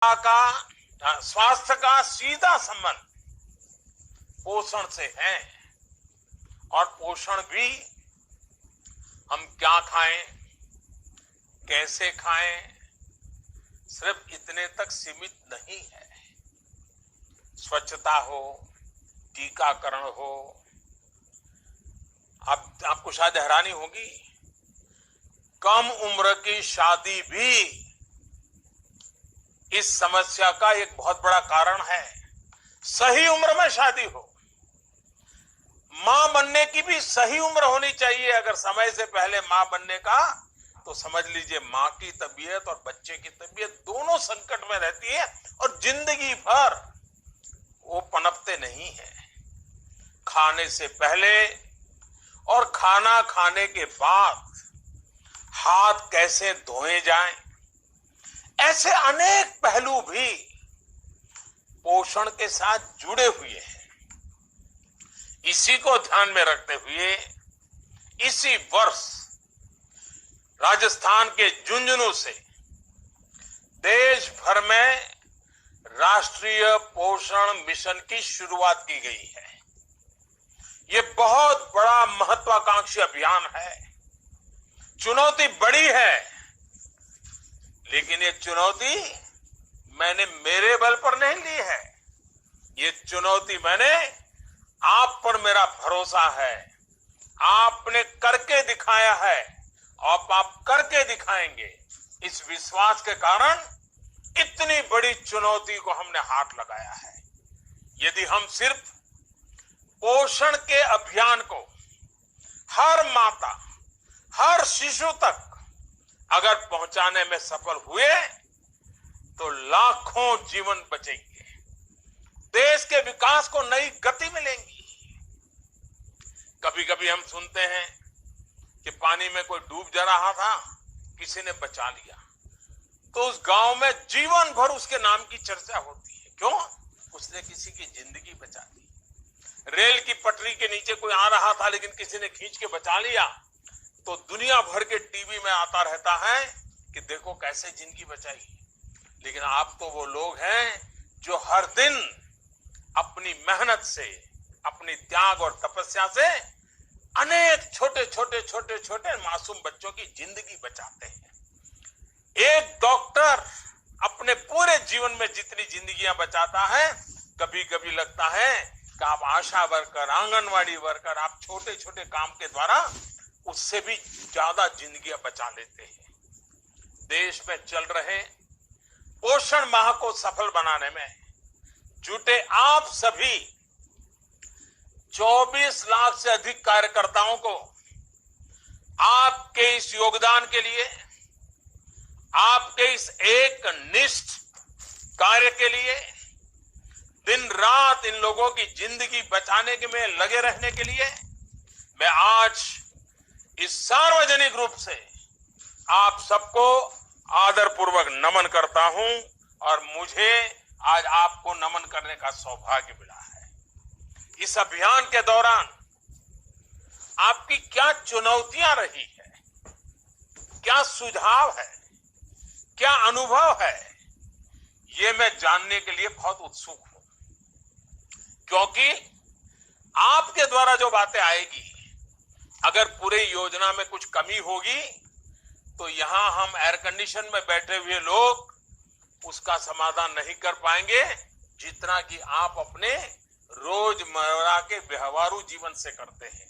का स्वास्थ्य का सीधा संबंध पोषण से है। और पोषण भी हम क्या खाएं, कैसे खाएं, सिर्फ इतने तक सीमित नहीं है। स्वच्छता हो, टीकाकरण हो। आपको शायद हैरानी होगी, कम उम्र की शादी भी इस समस्या का एक बहुत बड़ा कारण है। सही उम्र में शादी हो, मां बनने की भी सही उम्र होनी चाहिए। अगर समय से पहले मां बनने का, तो समझ लीजिए मां की तबीयत और बच्चे की तबीयत दोनों संकट में रहती है और जिंदगी भर वो पनपते नहीं है। खाने से पहले और खाना खाने के बाद हाथ कैसे धोए जाएं, ऐसे अनेक पहलू भी पोषण के साथ जुड़े हुए हैं। इसी को ध्यान में रखते हुए इसी वर्ष राजस्थान के झुंझुनू से देश भर में राष्ट्रीय पोषण मिशन की शुरुआत की गई है। ये बहुत बड़ा महत्वाकांक्षी अभियान है। चुनौती बड़ी है, लेकिन ये चुनौती मैंने मेरे बल पर नहीं ली है। ये चुनौती मैंने आप पर मेरा भरोसा है। आपने करके दिखाया है और आप करके दिखाएंगे। इस विश्वास के कारण इतनी बड़ी चुनौती को हमने हाथ लगाया है। यदि हम सिर्फ पोषण के अभियान को हर माता, हर शिशु तक अगर पहुंचाने में सफल हुए, तो लाखों जीवन बचेंगे, देश के विकास को नई गति मिलेगी। कभी कभी हम सुनते हैं कि पानी में कोई डूब जा रहा था, किसी ने बचा लिया, तो उस गांव में जीवन भर उसके नाम की चर्चा होती है। क्यों? उसने किसी की जिंदगी बचा दी। रेल की पटरी के नीचे कोई आ रहा था, लेकिन किसी ने खींच के बचा लिया, तो दुनिया भर के टीवी में आता रहता है कि देखो कैसे जिंदगी बचाई। लेकिन आप तो वो लोग हैं जो हर दिन अपनी मेहनत से, अपनी त्याग और तपस्या से अनेक छोटे छोटे छोटे छोटे मासूम बच्चों की जिंदगी बचाते हैं। एक डॉक्टर अपने पूरे जीवन में जितनी जिंदगियां बचाता है, कभी कभी लगता है कि आप आशा वर्कर, आंगनवाड़ी वर्कर, आप छोटे छोटे काम के द्वारा उससे भी ज्यादा जिंदगियां बचा लेते हैं। देश में चल रहे पोषण माह को सफल बनाने में जुटे आप सभी 24 लाख से अधिक कार्यकर्ताओं को आपके इस योगदान के लिए, आपके इस एक निष्ठ कार्य के लिए, दिन रात इन लोगों की जिंदगी बचाने के में लगे रहने के लिए मैं आज इस सार्वजनिक रूप से आप सबको आदरपूर्वक नमन करता हूं और मुझे आज आपको नमन करने का सौभाग्य मिला है। इस अभियान के दौरान आपकी क्या चुनौतियां रही है, क्या सुझाव है, क्या अनुभव है, ये मैं जानने के लिए बहुत उत्सुक हूं। क्योंकि आपके द्वारा जो बातें आएगी, अगर पूरे योजना में कुछ कमी होगी, तो यहां हम एयर कंडीशन में बैठे हुए लोग उसका समाधान नहीं कर पाएंगे, जितना कि आप अपने रोजमर्रा के व्यवहारू जीवन से करते हैं।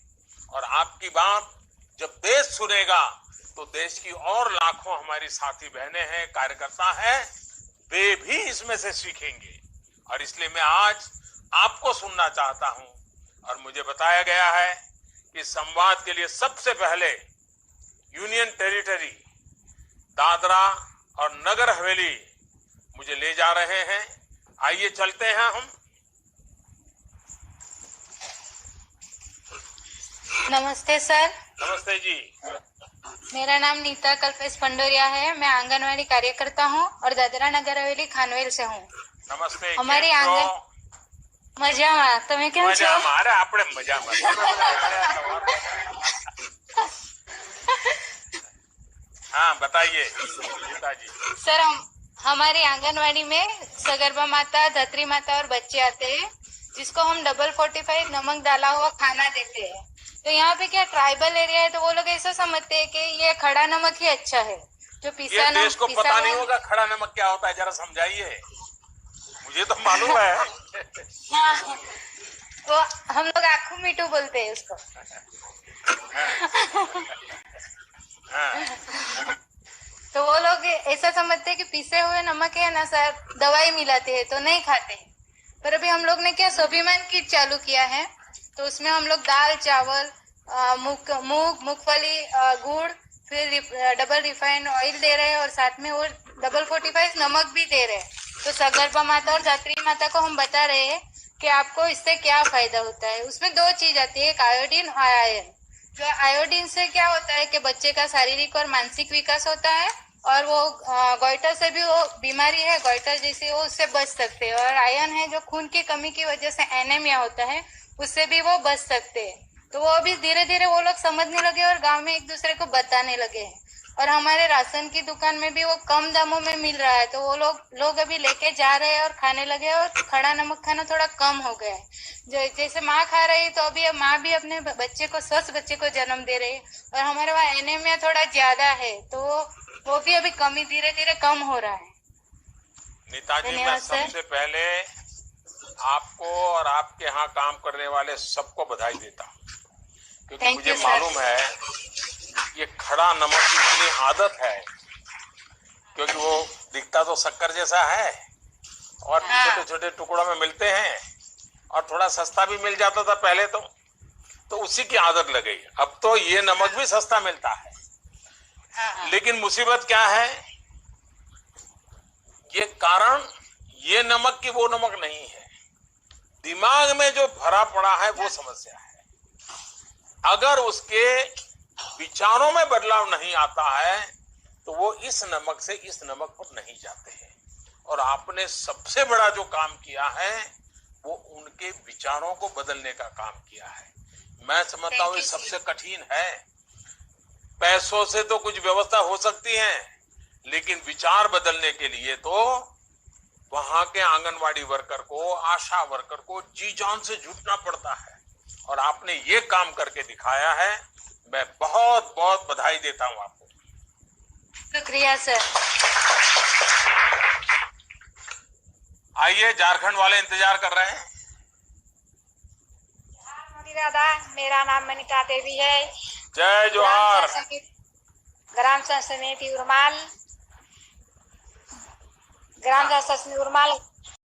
और आपकी बात जब देश सुनेगा, तो देश की और लाखों हमारी साथी बहनें हैं, कार्यकर्ता हैं, वे भी इसमें से सीखेंगे। और इसलिए मैं आज आपको सुनना चाहता हूं। और मुझे बताया गया है कि संवाद के लिए सबसे पहले यूनियन टेरिटरी दादरा और नगर हवेली मुझे ले जा रहे हैं। आइए चलते हैं हम। नमस्ते सर। नमस्ते जी। मेरा नाम नीता कल्पेश पंडोरिया है। मैं आंगनवाड़ी कार्यकर्ता हूँ और दादरा नगर हवेली खानवेल से हूँ। नमस्ते। हमारी आंगन મજામાં તમે કેમ છો? મજામાં. અરે આપણે મજામાં. हाँ बताइए गीता जी। सर हमारी आंगनवाड़ी में सगर्भा माता, धत्री माता और बच्चे आते हैं, जिसको हम डबल 45 नमक डाला हुआ खाना देते हैं। तो यहाँ पे क्या ट्राइबल एरिया है, तो वो लोग ऐसा समझते हैं कि ये खड़ा नमक ही अच्छा है, जो पिसा ये देश को पिसा पता नहीं होगा खड़ा नमक क्या होता है, जरा समझाइए, मुझे तो मालूम है। हाँ, तो हम लोग आखू मीठू बोलते हैं उसको। तो वो लोग ऐसा समझते हैं कि पिसे हुए नमक है ना सर, दवाई मिलाते हैं, तो नहीं खाते। पर अभी हम लोग ने क्या स्वाभिमान किट चालू किया है, तो उसमें हम लोग दाल, चावल, मूंगफली, गुड़, फिर डबल रिफाइंड ऑयल दे रहे हैं, और साथ में वो डबल 45 नमक भी दे रहे हैं। तो सगर्भा माता और धात्री माता को हम बता रहे हैं कि आपको इससे क्या फायदा होता है। उसमें 2 चीज आती है, एक आयोडीन और आयरन। जो आयोडीन से क्या होता है कि बच्चे का शारीरिक और मानसिक विकास होता है, और वो गोइटर से भी, वो बीमारी है गोइटर जैसी, वो उससे बच सकते हैं। और आयरन है जो खून की कमी की वजह से एनीमिया होता है, उससे भी वो बच सकते हैं। तो वो अभी धीरे धीरे वो लोग समझने लगे और गांव में एक दूसरे को बताने लगे हैं। और हमारे राशन की दुकान में भी वो कम दामों में मिल रहा है, तो वो लोग अभी लेके जा रहे हैं और खाने लगे, और खड़ा नमक खाना थोड़ा कम हो गया है। जैसे माँ खा रही है, तो अभी माँ भी अपने बच्चे को, स्वस्थ बच्चे को जन्म दे रही है। और हमारे वहाँ एनीमिया थोड़ा ज्यादा है, तो वो भी अभी कमी धीरे धीरे कम हो रहा है। नेताजी, मैं सबसे पहले आपको और आपके यहाँ काम करने वाले सबको बधाई देता हूँ, क्योंकि मुझे मालूम है ये खड़ा नमक की इतनी आदत है, क्योंकि वो दिखता तो शक्कर जैसा है और छोटे छोटे टुकड़ों में मिलते हैं, और थोड़ा सस्ता भी मिल जाता था पहले तो उसी की आदत लग गई। अब तो ये नमक भी सस्ता मिलता है, लेकिन मुसीबत क्या है, ये कारण ये नमक की वो नमक नहीं है, दिमाग में जो भरा पड़ा है वो समस्या है। अगर उसके विचारों में बदलाव नहीं आता है, तो वो इस नमक से इस नमक पर नहीं जाते हैं। और आपने सबसे बड़ा जो काम किया है, वो उनके विचारों को बदलने का काम किया है। मैं समझता हूँ ये सबसे कठिन है। पैसों से तो कुछ व्यवस्था हो सकती है, लेकिन विचार बदलने के लिए तो वहां के आंगनवाड़ी वर्कर को, आशा वर्कर को जी जान से जुटना पड़ता है, और आपने ये काम करके दिखाया है। मैं बहुत बहुत बधाई देता हूं आपको। शुक्रिया सर। आइए, झारखंड वाले इंतजार कर रहे हैं। दादा, मेरा नाम मनिका देवी है। जय जोहार। ग्राम समिति उरमाल, ग्राम समिति उरमाल